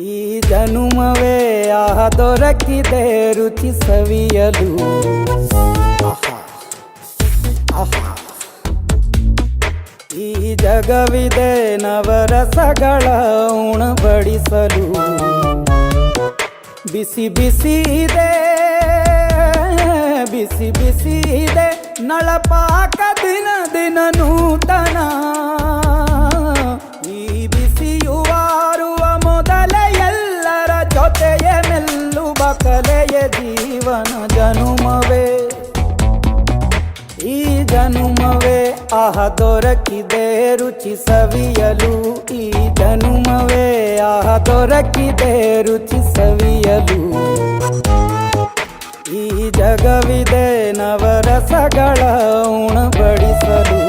ಈ ಜನುಮವೇ ಆಹ ದೊರಕಿದೆ ರುಚಿ ಸವಿಯಲು. ಈ ಜಗವಿದೆ ನವರಸಗಳ ಉಣಬಡಿಸಲು. ಬಿಸಿ ಬಿಸಿ ಇದೆ, ಬಿಸಿ ಬಿಸಿ ಇದೆ ನಳಪಾಕ ದಿನ ದಿನ ನೂತನ. ಈ ಬಿಸಿಯುವಾರುವ ಮೊದಲೇ ಎಲ್ಲರ ಜೊತೆಯ ಮೆಲ್ಲುವ ಕಲೆಯ ಜೀವನ ಜನುಮವೇ. ಈ ಜನುಮವೇ ಆಹ ದೊರಕಿದೆ ರುಚಿ ಸವಿಯಲು. ಈ ಜನುಮವೇ ಆಹ ದೊರಕಿದೆ ರುಚಿ ಸವಿಯಲು. ಈ ಜಗವಿದೆ ನವರಸಗಳ ಉಣಬಡಿಸಲು.